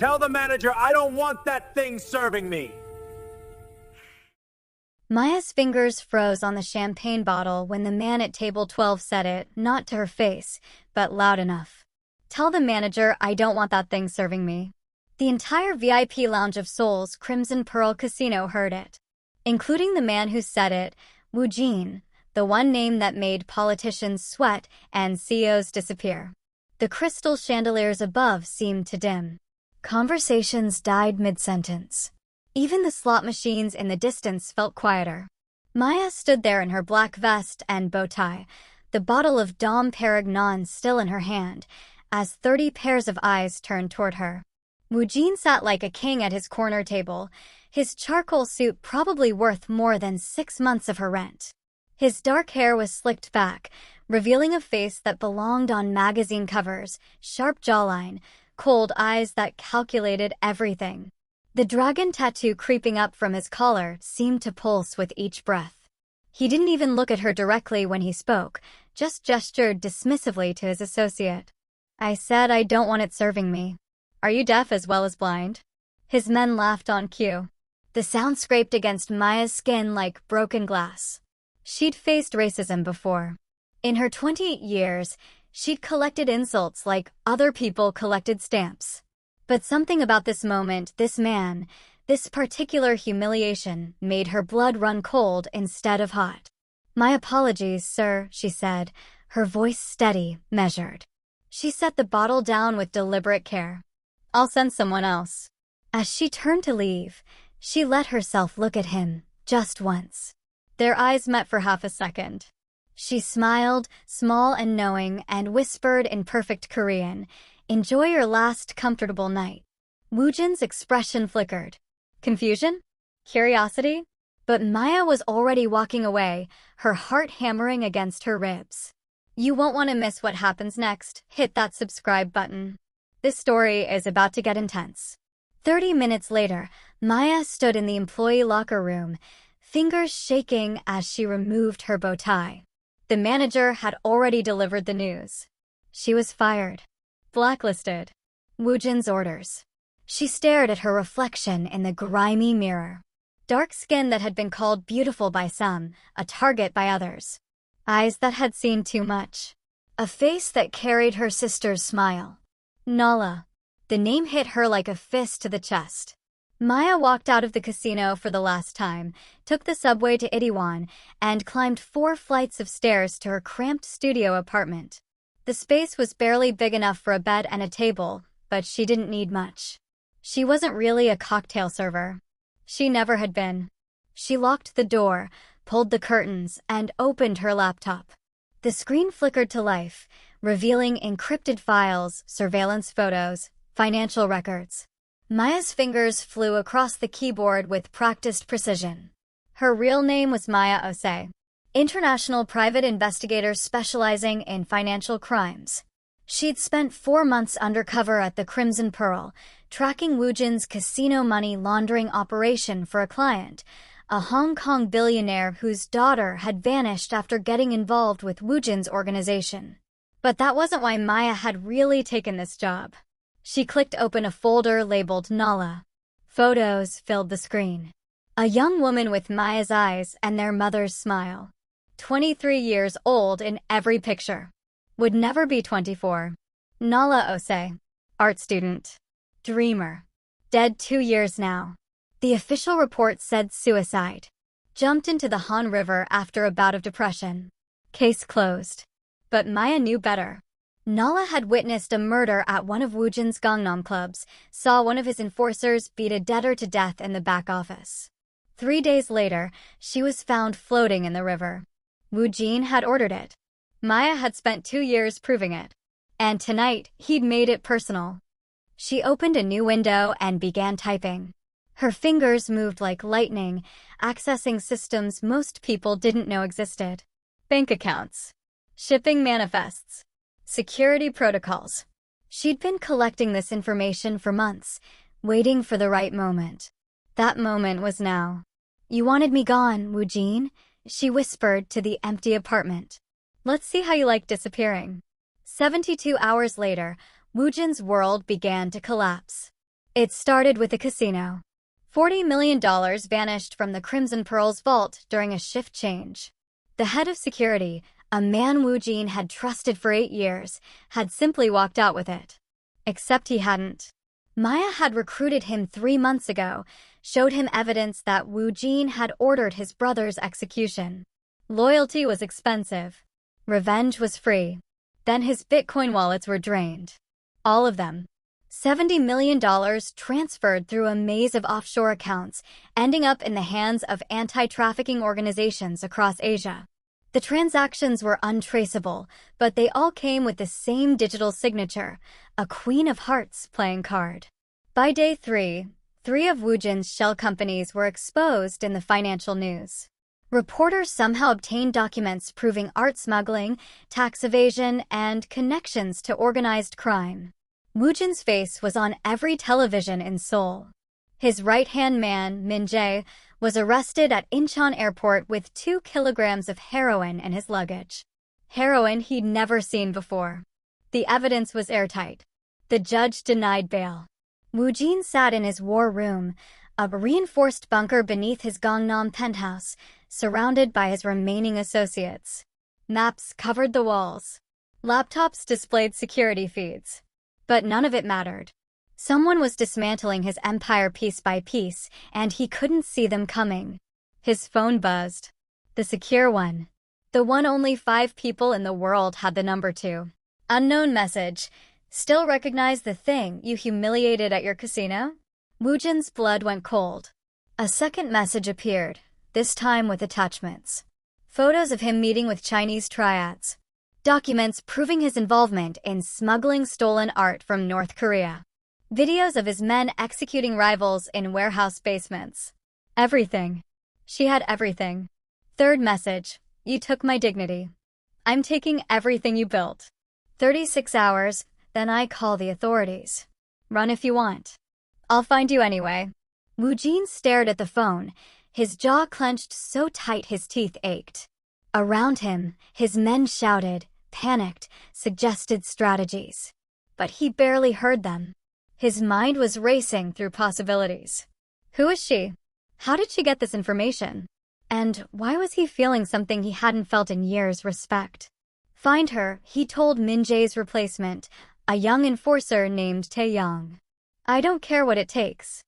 Tell the manager I don't want that thing serving me. Maya's fingers froze on the champagne bottle when the man at table 12 said it, not to her face, but loud enough. Tell the manager I don't want that thing serving me. The entire VIP lounge of Seoul's Crimson Pearl Casino heard it, including the man who said it, Woojin, the one name that made politicians sweat and CEOs disappear. The crystal chandeliers above seemed to dim. Conversations died mid-sentence. Even the slot machines in the distance felt quieter. Maya stood there in her black vest and bow tie, the bottle of Dom Perignon still in her hand, as 30 pairs of eyes turned toward her. Woojin sat like a king at his corner table, his charcoal suit probably worth more than 6 months of her rent. His dark hair was slicked back, revealing a face that belonged on magazine covers, sharp jawline, cold eyes that calculated everything. The dragon tattoo creeping up from his collar seemed to pulse with each breath. He didn't even look at her directly when he spoke, just gestured dismissively to his associate. I said I don't want it serving me. Are you deaf as well as blind? His men laughed on cue. The sound scraped against Maya's skin like broken glass. She'd faced racism before. In her 28 years, she'd collected insults like other people collected stamps. But something about this moment, this man, this particular humiliation made her blood run cold instead of hot. My apologies, sir, she said, her voice steady, measured. She set the bottle down with deliberate care. I'll send someone else. As she turned to leave, she let herself look at him, just once. Their eyes met for half a second. She smiled, small and knowing, and whispered in perfect Korean, "Enjoy your last comfortable night." Woojin's expression flickered. Confusion? Curiosity? But Maya was already walking away, her heart hammering against her ribs. You won't want to miss what happens next. Hit that subscribe button. This story is about to get intense. 30 minutes later, Maya stood in the employee locker room, fingers shaking as she removed her bow tie. The manager had already delivered the news. She was fired. Blacklisted. Woojin's orders. She stared at her reflection in the grimy mirror. Dark skin that had been called beautiful by some, a target by others. Eyes that had seen too much. A face that carried her sister's smile. Nala. The name hit her like a fist to the chest. Maya walked out of the casino for the last time, took the subway to Itaewon, and climbed 4 flights of stairs to her cramped studio apartment. The space was barely big enough for a bed and a table, but she didn't need much. She wasn't really a cocktail server. She never had been. She locked the door, pulled the curtains, and opened her laptop. The screen flickered to life, revealing encrypted files, surveillance photos, financial records. Maya's fingers flew across the keyboard with practiced precision. Her real name was Maya Ose, international private investigator specializing in financial crimes. She'd spent 4 months undercover at the Crimson Pearl, tracking Woojin's casino money laundering operation for a client, a Hong Kong billionaire whose daughter had vanished after getting involved with Woojin's organization. But that wasn't why Maya had really taken this job. She clicked open a folder labeled Nala. Photos filled the screen. A young woman with Maya's eyes and their mother's smile. 23 years old in every picture. Would never be 24. Nala Ose. Art student. Dreamer. Dead 2 years now. The official report said suicide. Jumped into the Han River after a bout of depression. Case closed. But Maya knew better. Nala had witnessed a murder at one of Woojin's Gangnam clubs, saw one of his enforcers beat a debtor to death in the back office. 3 days later, she was found floating in the river. Woojin had ordered it. Maya had spent 2 years proving it. And tonight, he'd made it personal. She opened a new window and began typing. Her fingers moved like lightning, accessing systems most people didn't know existed. Bank accounts. Shipping manifests. Security protocols. She'd been collecting this information for months, waiting for the right moment. That moment was now. You wanted me gone, Woojin, she whispered to the empty apartment. Let's see how you like disappearing. 72 hours later, Woojin's world began to collapse. It started with a casino. $40 million vanished from the Crimson Pearls vault during a shift change. The head of security, a man Woojin had trusted for 8 years, had simply walked out with it. Except he hadn't. Maya had recruited him 3 months ago, showed him evidence that Woojin had ordered his brother's execution. Loyalty was expensive. Revenge was free. Then his Bitcoin wallets were drained. All of them. $70 million transferred through a maze of offshore accounts, ending up in the hands of anti-trafficking organizations across Asia. The transactions were untraceable, but they all came with the same digital signature, a Queen of Hearts playing card. By day 3, 3 of Woojin's shell companies were exposed in the financial news. Reporters somehow obtained documents proving art smuggling, tax evasion, and connections to organized crime. Woojin's face was on every television in Seoul. His right-hand man, Min Jae, was arrested at Incheon Airport with 2 kilograms of heroin in his luggage. Heroin he'd never seen before. The evidence was airtight. The judge denied bail. Woojin sat in his war room, a reinforced bunker beneath his Gangnam penthouse, surrounded by his remaining associates. Maps covered the walls. Laptops displayed security feeds. But none of it mattered. Someone was dismantling his empire piece by piece, and he couldn't see them coming. His phone buzzed. The secure one. The one only 5 people in the world had the number to. Unknown message. Still recognize the thing you humiliated at your casino? Woojin's blood went cold. A second message appeared, this time with attachments. Photos of him meeting with Chinese triads. Documents proving his involvement in smuggling stolen art from North Korea. Videos of his men executing rivals in warehouse basements. Everything. She had everything. Third message. You took my dignity. I'm taking everything you built. 36 hours, then I call the authorities. Run if you want. I'll find you anyway. Woojin stared at the phone, his jaw clenched so tight his teeth ached. Around him, his men shouted, panicked, suggested strategies. But he barely heard them. His mind was racing through possibilities. Who is she? How did she get this information? And why was he feeling something he hadn't felt in years? Respect. Find her, he told Min Jae's replacement, a young enforcer named Tae-young. I don't care what it takes.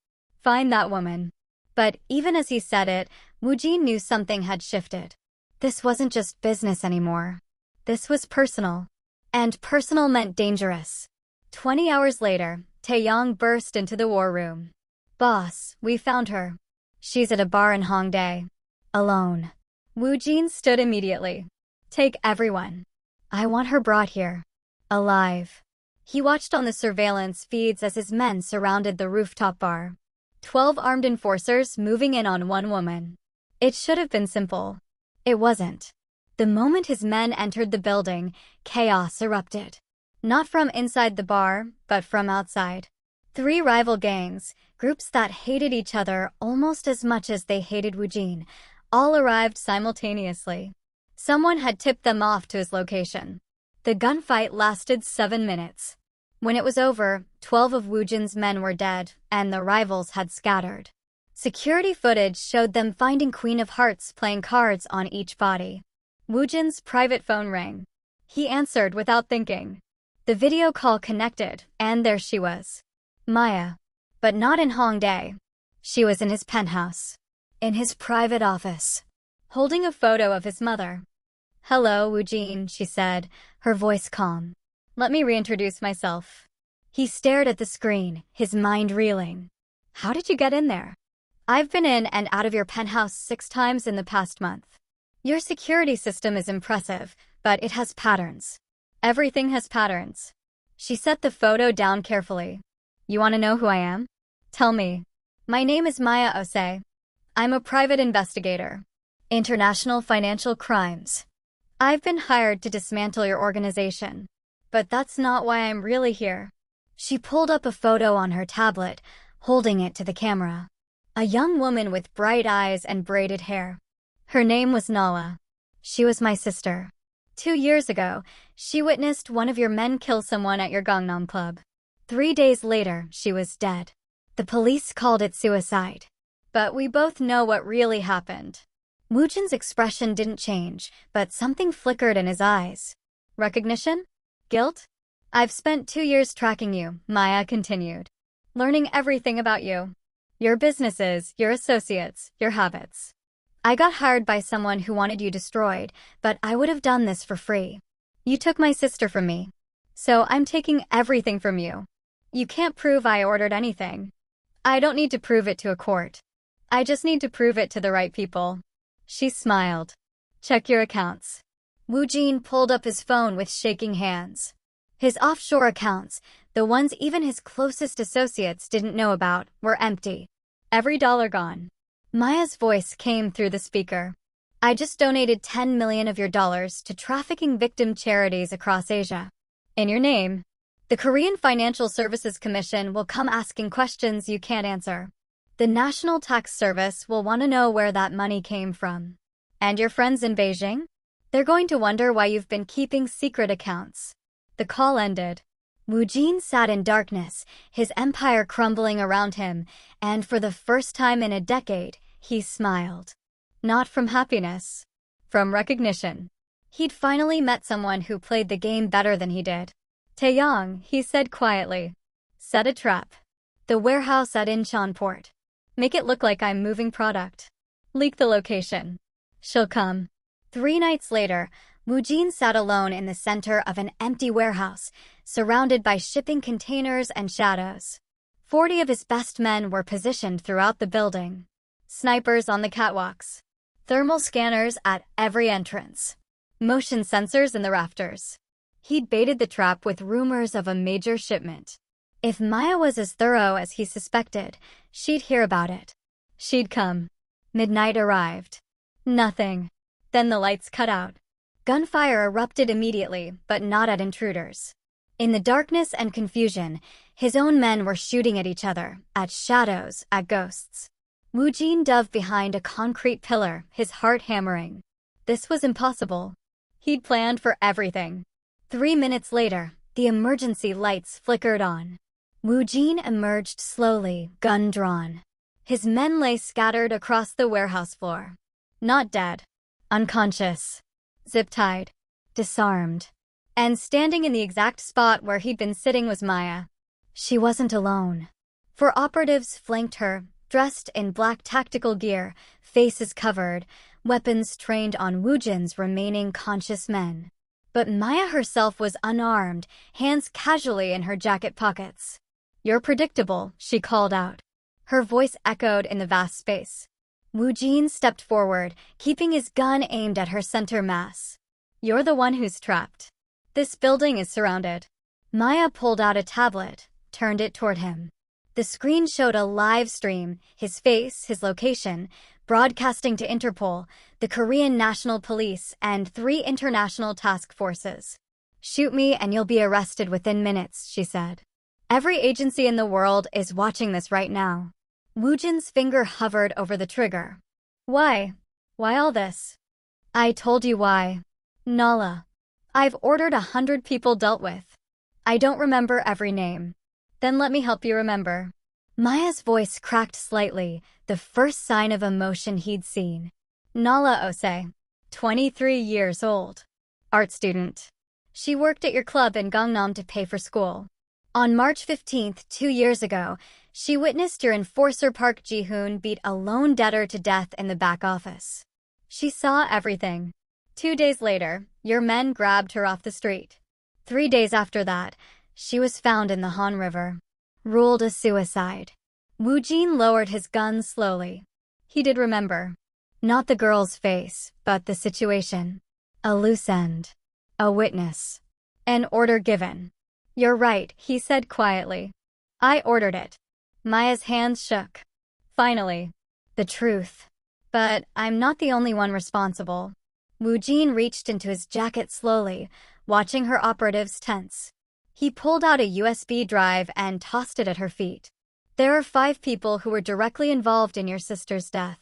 Find that woman. But even as he said it, Woojin knew something had shifted. This wasn't just business anymore. This was personal. And personal meant dangerous. 20 hours later, Tae-young burst into the war room. Boss, we found her. She's at a bar in Hongdae. Alone. Woojin stood immediately. Take everyone. I want her brought here. Alive. He watched on the surveillance feeds as his men surrounded the rooftop bar. 12 armed enforcers moving in on one woman. It should have been simple. It wasn't. The moment his men entered the building, chaos erupted. Not from inside the bar, but from outside. 3 rival gangs, groups that hated each other almost as much as they hated Woojin, all arrived simultaneously. Someone had tipped them off to his location. The gunfight lasted 7 minutes. When it was over, 12 of Woojin's men were dead, and the rivals had scattered. Security footage showed them finding Queen of Hearts playing cards on each body. Woojin's private phone rang. He answered without thinking. The video call connected, and there she was. Maya. But not in Hongdae. She was in his penthouse. In his private office. Holding a photo of his mother. Hello, Woojin, she said, her voice calm. Let me reintroduce myself. He stared at the screen, his mind reeling. How did you get in there? I've been in and out of your penthouse 6 times in the past month. Your security system is impressive, but it has patterns. Everything has patterns. She set the photo down carefully. You want to know who I am? Tell me. My name is Maya Ose. I'm a private investigator. International financial crimes. I've been hired to dismantle your organization. But that's not why I'm really here. She pulled up a photo on her tablet, holding it to the camera. A young woman with bright eyes and braided hair. Her name was Nala. She was my sister. 2 years ago, she witnessed one of your men kill someone at your Gangnam club. 3 days later, she was dead. The police called it suicide. But we both know what really happened. Woojin's expression didn't change, but something flickered in his eyes. Recognition? Guilt? I've spent 2 years tracking you, Maya continued. Learning everything about you. Your businesses, your associates, your habits. I got hired by someone who wanted you destroyed, but I would have done this for free. You took my sister from me. So I'm taking everything from you. You can't prove I ordered anything. I don't need to prove it to a court. I just need to prove it to the right people. She smiled. Check your accounts. Woojin pulled up his phone with shaking hands. His offshore accounts, the ones even his closest associates didn't know about, were empty. Every dollar gone. Maya's voice came through the speaker. I just donated 10 million of your dollars to trafficking victim charities across Asia. In your name. The Korean Financial Services Commission will come asking questions you can't answer. The National Tax Service will want to know where that money came from. And your friends in Beijing? They're going to wonder why you've been keeping secret accounts. The call ended. Woojin sat in darkness, his empire crumbling around him, and for the first time in a decade, he smiled. Not from happiness. From recognition. He'd finally met someone who played the game better than he did. Taeyong, he said quietly. Set a trap. The warehouse at Incheon Port. Make it look like I'm moving product. Leak the location. She'll come. 3 nights later, Woojin sat alone in the center of an empty warehouse, surrounded by shipping containers and shadows. 40 of his best men were positioned throughout the building. Snipers on the catwalks. Thermal scanners at every entrance. Motion sensors in the rafters. He'd baited the trap with rumors of a major shipment. If Maya was as thorough as he suspected, she'd hear about it. She'd come. Midnight arrived. Nothing. Then the lights cut out. Gunfire erupted immediately, but not at intruders. In the darkness and confusion, his own men were shooting at each other, at shadows, at ghosts. Woojin dove behind a concrete pillar, his heart hammering. This was impossible. He'd planned for everything. 3 minutes later, the emergency lights flickered on. Woojin emerged slowly, gun drawn. His men lay scattered across the warehouse floor. Not dead. Unconscious. Zip-tied. Disarmed. And standing in the exact spot where he'd been sitting was Maya. She wasn't alone. 4 operatives flanked her, dressed in black tactical gear, faces covered, weapons trained on Woojin's remaining conscious men. But Maya herself was unarmed, hands casually in her jacket pockets. You're predictable, she called out. Her voice echoed in the vast space. Woojin stepped forward, keeping his gun aimed at her center mass. You're the one who's trapped. This building is surrounded. Maya pulled out a tablet, turned it toward him. The screen showed a live stream, his face, his location, broadcasting to Interpol, the Korean National Police, and 3 international task forces. Shoot me and you'll be arrested within minutes, she said. Every agency in the world is watching this right now. Woojin's finger hovered over the trigger. Why? Why all this? I told you why. Nala. I've ordered 100 people dealt with. I don't remember every name. Then let me help you remember. Maya's voice cracked slightly, the first sign of emotion he'd seen. Nala Ose. 23 years old. Art student. She worked at your club in Gangnam to pay for school. On March 15th, 2 years ago, she witnessed your enforcer Park Ji-hoon beat a lone debtor to death in the back office. She saw everything. 2 days later, your men grabbed her off the street. 3 days after that, she was found in the Han River. Ruled a suicide. Woojin lowered his gun slowly. He did remember. Not the girl's face, but the situation. A loose end. A witness. An order given. You're right, he said quietly. I ordered it. Maya's hands shook. Finally. The truth. But I'm not the only one responsible. Woojin reached into his jacket slowly, watching her operatives tense. He pulled out a USB drive and tossed it at her feet. There are 5 people who were directly involved in your sister's death.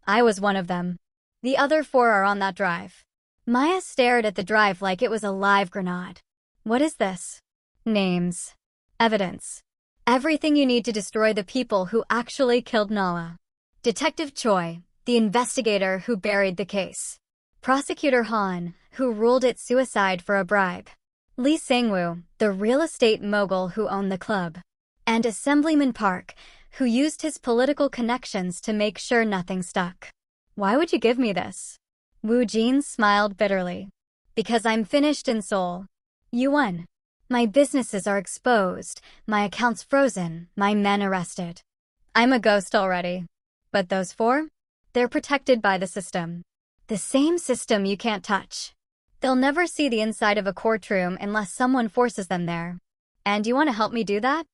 I was one of them. The other 4 are on that drive. Maya stared at the drive like it was a live grenade. What is this? Names. Evidence. Everything you need to destroy the people who actually killed Nala. Detective Choi, the investigator who buried the case. Prosecutor Han, who ruled it suicide for a bribe. Lee Sang-woo, the real estate mogul who owned the club. And Assemblyman Park, who used his political connections to make sure nothing stuck. Why would you give me this? Woojin smiled bitterly. Because I'm finished in Seoul. You won. My businesses are exposed, my accounts frozen, my men arrested. I'm a ghost already. But those four? They're protected by the system. The same system you can't touch. They'll never see the inside of a courtroom unless someone forces them there. And you want to help me do that?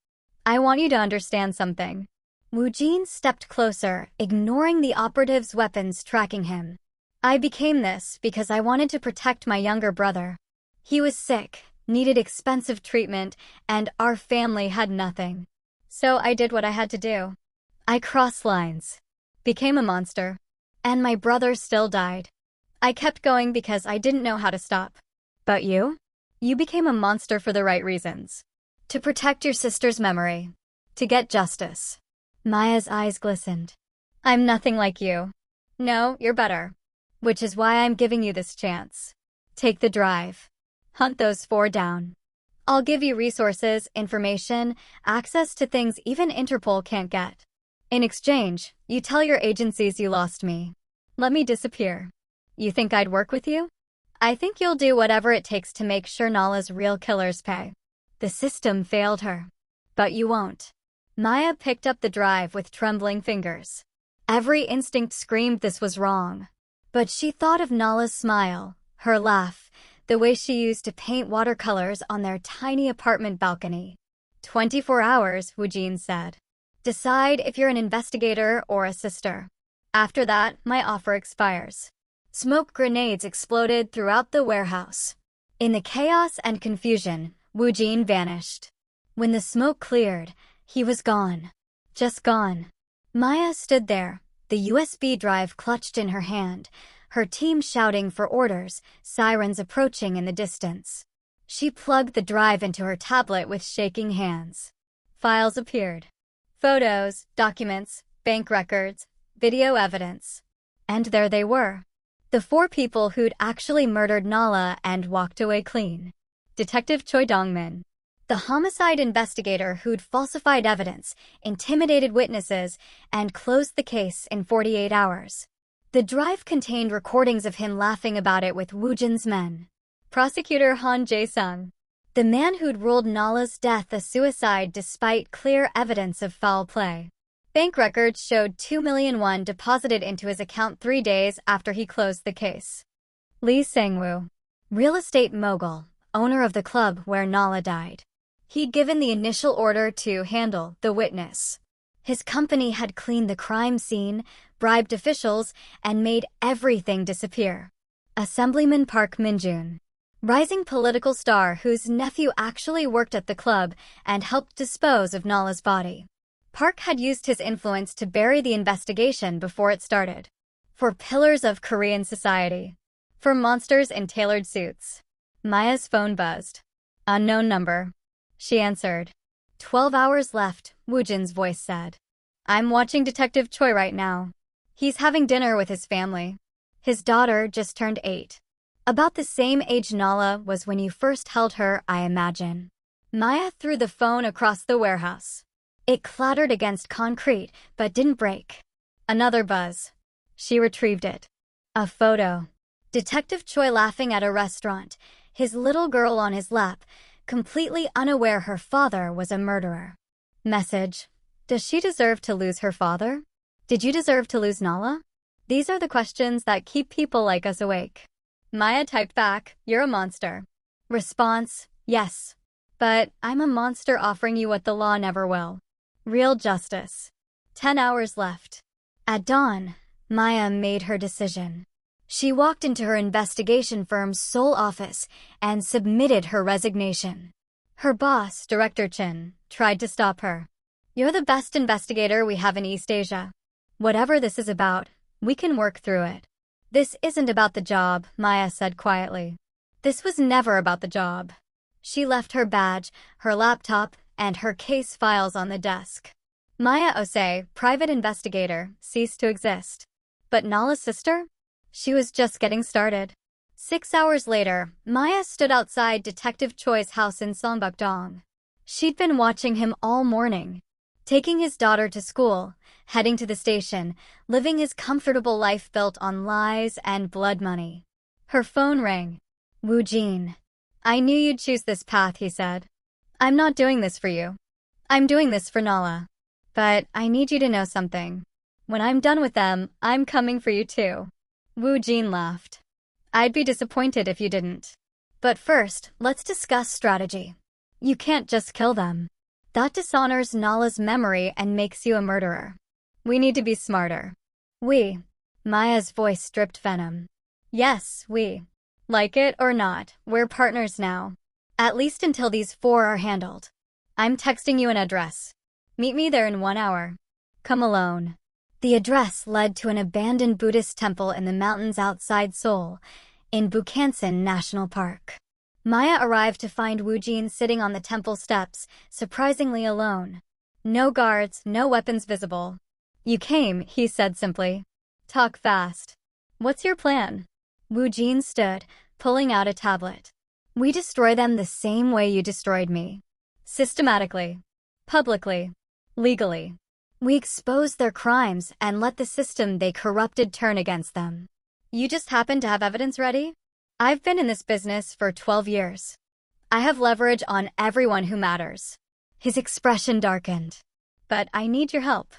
I want you to understand something. Woojin stepped closer, ignoring the operative's weapons tracking him. I became this because I wanted to protect my younger brother. He was sick, needed expensive treatment, and our family had nothing. So I did what I had to do. I crossed lines. Became a monster. And my brother still died. I kept going because I didn't know how to stop. But you? You became a monster for the right reasons. To protect your sister's memory. To get justice. Maya's eyes glistened. I'm nothing like you. No, you're better. Which is why I'm giving you this chance. Take the drive. Hunt those four down. I'll give you resources, information, access to things even Interpol can't get. In exchange, you tell your agencies you lost me. Let me disappear. You think I'd work with you? I think you'll do whatever it takes to make sure Nala's real killers pay. The system failed her. But you won't. Maya picked up the drive with trembling fingers. Every instinct screamed this was wrong. But she thought of Nala's smile, her laugh, the way she used to paint watercolors on their tiny apartment balcony. 24 hours, Woojin said. Decide if you're an investigator or a sister. After that, my offer expires. Smoke grenades exploded throughout the warehouse. In the chaos and confusion, Woojin vanished. When the smoke cleared, he was gone. Just gone. Maya stood there, the USB drive clutched in her hand, her team shouting for orders, sirens approaching in the distance. She plugged the drive into her tablet with shaking hands. Files appeared. Photos, documents, bank records, video evidence. And there they were. The four people who'd actually murdered Nala and walked away clean. Detective Choi Dong-min. The homicide investigator who'd falsified evidence, intimidated witnesses, and closed the case in 48 hours. The drive contained recordings of him laughing about it with Woojin's men. Prosecutor Han Jae-sung. The man who'd ruled Nala's death a suicide despite clear evidence of foul play. Bank records showed 2 million won deposited into his account 3 days after he closed the case. Lee Sang-woo. Real estate mogul, owner of the club where Nala died. He'd given the initial order to handle the witness. His company had cleaned the crime scene, bribed officials, and made everything disappear. Assemblyman Park Min-jun. Rising political star whose nephew actually worked at the club and helped dispose of Nala's body. Park had used his influence to bury the investigation before it started. For pillars of Korean society. For monsters in tailored suits. Maya's phone buzzed. Unknown number. She answered. 12 hours left, Woojin's voice said. I'm watching Detective Choi right now. He's having dinner with his family. His daughter just turned 8. About the same age Nala was when you first held her, I imagine. Maya threw the phone across the warehouse. It clattered against concrete, but didn't break. Another buzz. She retrieved it. A photo. Detective Choi laughing at a restaurant, his little girl on his lap, completely unaware her father was a murderer. Message. Does she deserve to lose her father? Did you deserve to lose Nala? These are the questions that keep people like us awake. Maya typed back, you're a monster. Response, yes. But I'm a monster offering you what the law never will. Real justice. 10 hours left. At dawn, Maya made her decision. She walked into her investigation firm's Seoul office and submitted her resignation. Her boss, Director Chin, tried to stop her. You're the best investigator we have in East Asia. Whatever this is about, we can work through it. This isn't about the job, Maya said quietly. This was never about the job. She left her badge, her laptop, and her case files on the desk. Maya Osei, private investigator, ceased to exist. But Nala's sister? She was just getting started. 6 hours later, Maya stood outside Detective Choi's house in Songbukdong. She'd been watching him all morning, taking his daughter to school, heading to the station, living his comfortable life built on lies and blood money. Her phone rang. Woojin. I knew you'd choose this path, he said. I'm not doing this for you. I'm doing this for Nala. But I need you to know something. When I'm done with them, I'm coming for you too. Woojin laughed. I'd be disappointed if you didn't. But first, let's discuss strategy. You can't just kill them. That dishonors Nala's memory and makes you a murderer. We need to be smarter. We. Maya's voice dripped venom. Yes, we. Like it or not, we're partners now. At least until these 4 are handled. I'm texting you an address. Meet me there in 1 hour. Come alone. The address led to an abandoned Buddhist temple in the mountains outside Seoul, in Bukhansan National Park. Maya arrived to find Woojin sitting on the temple steps, surprisingly alone. No guards, no weapons visible. You came, he said simply. Talk fast. What's your plan? Woojin stood, pulling out a tablet. We destroy them the same way you destroyed me. Systematically. Publicly. Legally. We expose their crimes and let the system they corrupted turn against them. You just happen to have evidence ready? I've been in this business for 12 years. I have leverage on everyone who matters. His expression darkened. But I need your help.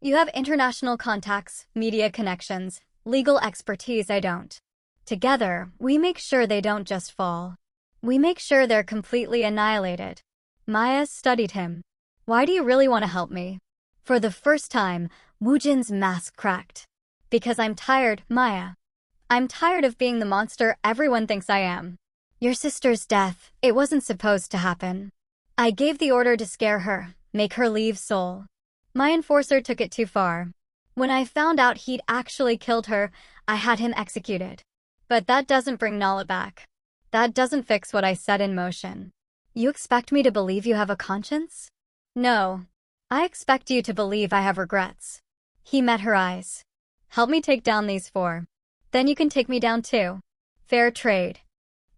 You have international contacts, media connections, legal expertise I don't. Together, we make sure they don't just fall. We make sure they're completely annihilated. Maya studied him. Why do you really want to help me? For the first time, Woojin's mask cracked. Because I'm tired, Maya. I'm tired of being the monster everyone thinks I am. Your sister's death, it wasn't supposed to happen. I gave the order to scare her, make her leave Seoul. My enforcer took it too far. When I found out he'd actually killed her, I had him executed. But that doesn't bring Nala back. That doesn't fix what I set in motion. You expect me to believe you have a conscience? No. I expect you to believe I have regrets. He met her eyes. Help me take down these 4. Then you can take me down too. Fair trade.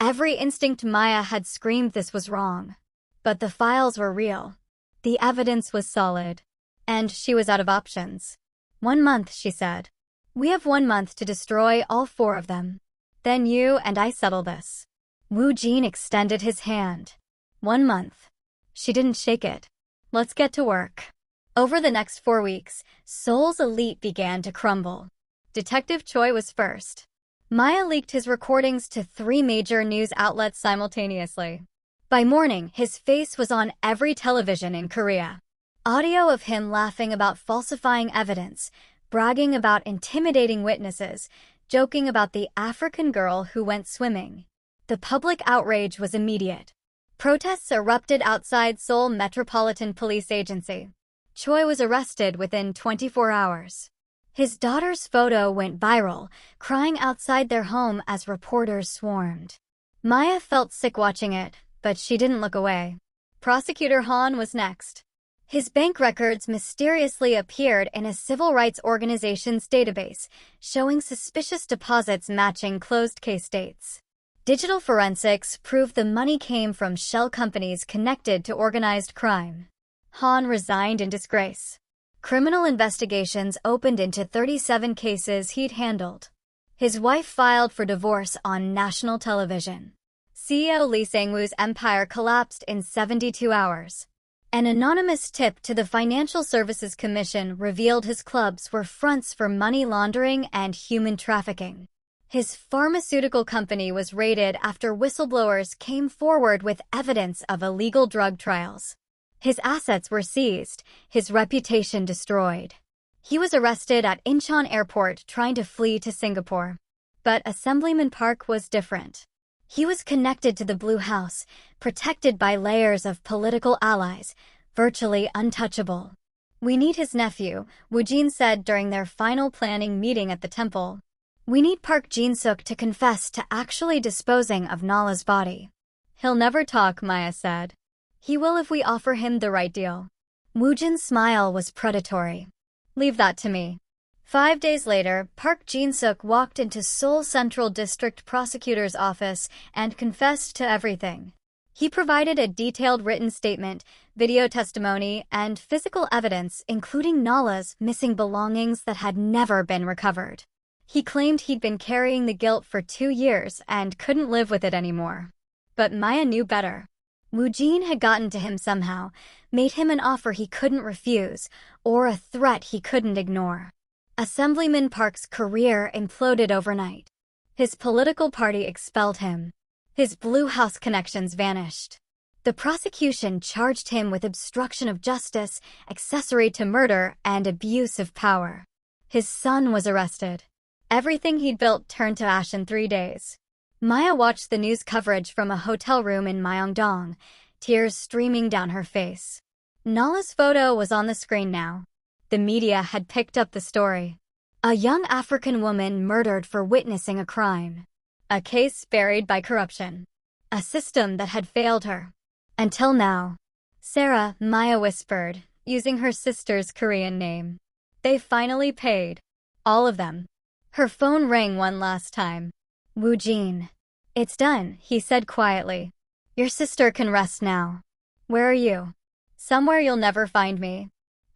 Every instinct Maya had screamed this was wrong. But the files were real. The evidence was solid. And she was out of options. 1 month, she said. We have 1 month to destroy all 4 of them. Then you and I settle this. Woojin extended his hand. 1 month. She didn't shake it. Let's get to work. Over the next 4 weeks, Seoul's elite began to crumble. Detective Choi was first. Maya leaked his recordings to 3 major news outlets simultaneously. By morning, his face was on every television in Korea. Audio of him laughing about falsifying evidence, bragging about intimidating witnesses, joking about the African girl who went swimming. The public outrage was immediate. Protests erupted outside Seoul Metropolitan Police Agency. Choi was arrested within 24 hours. His daughter's photo went viral, crying outside their home as reporters swarmed. Maya felt sick watching it, but she didn't look away. Prosecutor Han was next. His bank records mysteriously appeared in a civil rights organization's database, showing suspicious deposits matching closed case dates. Digital forensics proved the money came from shell companies connected to organized crime. Han resigned in disgrace. Criminal investigations opened into 37 cases he'd handled. His wife filed for divorce on national television. CEO Lee Sang-woo's empire collapsed in 72 hours. An anonymous tip to the Financial Services Commission revealed his clubs were fronts for money laundering and human trafficking. His pharmaceutical company was raided after whistleblowers came forward with evidence of illegal drug trials. His assets were seized, his reputation destroyed. He was arrested at Incheon Airport trying to flee to Singapore. But Assemblyman Park was different. He was connected to the Blue House, protected by layers of political allies, virtually untouchable. We need his nephew, Woojin said during their final planning meeting at the temple. We need Park Jin-suk to confess to actually disposing of Nala's body. He'll never talk, Maya said. He will if we offer him the right deal. Woojin's smile was predatory. Leave that to me. 5 days later, Park Jin-suk walked into Seoul Central District Prosecutor's office and confessed to everything. He provided a detailed written statement, video testimony, and physical evidence, including Nala's missing belongings that had never been recovered. He claimed he'd been carrying the guilt for 2 years and couldn't live with it anymore. But Maya knew better. Woojin had gotten to him somehow, made him an offer he couldn't refuse, or a threat he couldn't ignore. Assemblyman Park's career imploded overnight. His political party expelled him. His Blue House connections vanished. The prosecution charged him with obstruction of justice, accessory to murder, and abuse of power. His son was arrested. Everything he'd built turned to ash in 3 days. Maya watched the news coverage from a hotel room in Myeongdong, tears streaming down her face. Nala's photo was on the screen now. The media had picked up the story. A young African woman murdered for witnessing a crime. A case buried by corruption. A system that had failed her. Until now. Sarah, Maya whispered, using her sister's Korean name. They finally paid. All of them. Her phone rang one last time. Woojin. It's done, he said quietly. Your sister can rest now. Where are you? Somewhere you'll never find me.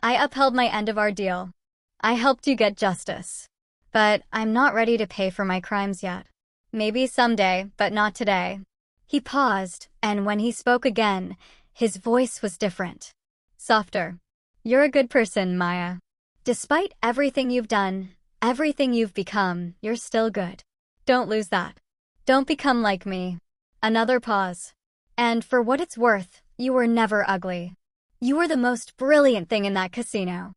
I upheld my end of our deal. I helped you get justice. But I'm not ready to pay for my crimes yet. Maybe someday, but not today. He paused, and when he spoke again, his voice was different. Softer. You're a good person, Maya. Despite everything you've done, everything you've become, you're still good. Don't lose that. Don't become like me. Another pause. And for what it's worth, you were never ugly. You were the most brilliant thing in that casino.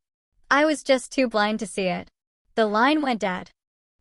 I was just too blind to see it. The line went dead.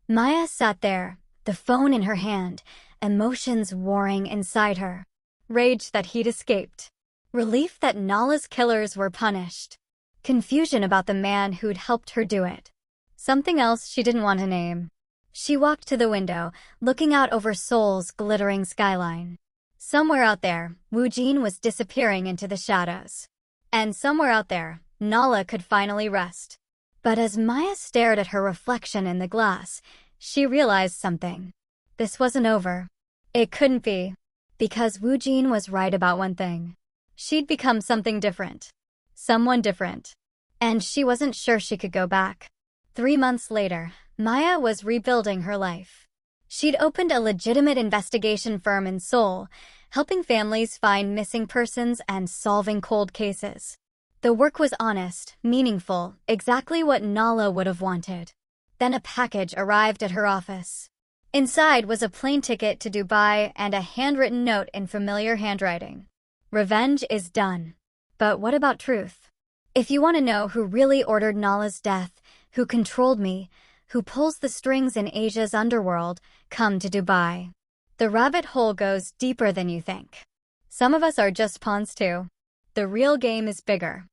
Maya sat there, the phone in her hand, emotions warring inside her. Rage that he'd escaped. Relief that Nala's killers were punished. Confusion about the man who'd helped her do it. Something else she didn't want to name. She walked to the window, looking out over Seoul's glittering skyline. Somewhere out there, Woojin was disappearing into the shadows. And somewhere out there, Nala could finally rest. But as Maya stared at her reflection in the glass, she realized something. This wasn't over. It couldn't be. Because Woojin was right about one thing. She'd become something different. Someone different. And she wasn't sure she could go back. 3 months later, Maya was rebuilding her life. She'd opened a legitimate investigation firm in Seoul, helping families find missing persons and solving cold cases. The work was honest, meaningful, exactly what Nala would have wanted. Then a package arrived at her office. Inside was a plane ticket to Dubai and a handwritten note in familiar handwriting. Revenge is done. But what about truth? If you want to know who really ordered Nala's death, who controlled me, who pulls the strings in Asia's underworld, come to Dubai. The rabbit hole goes deeper than you think. Some of us are just pawns too. The real game is bigger.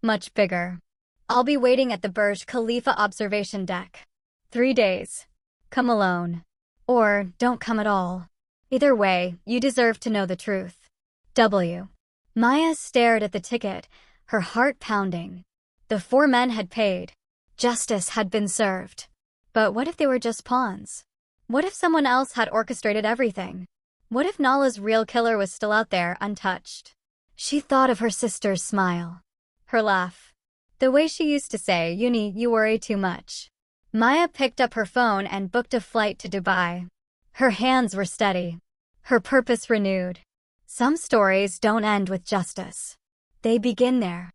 Much bigger. I'll be waiting at the Burj Khalifa observation deck. 3 days. Come alone. Or don't come at all. Either way, you deserve to know the truth. W. Maya stared at the ticket, her heart pounding. The 4 men had paid. Justice had been served. But what if they were just pawns? What if someone else had orchestrated everything? What if Nala's real killer was still out there, untouched? She thought of her sister's smile. Her laugh. The way she used to say, Uni, you worry too much. Maya picked up her phone and booked a flight to Dubai. Her hands were steady. Her purpose renewed. Some stories don't end with justice. They begin there.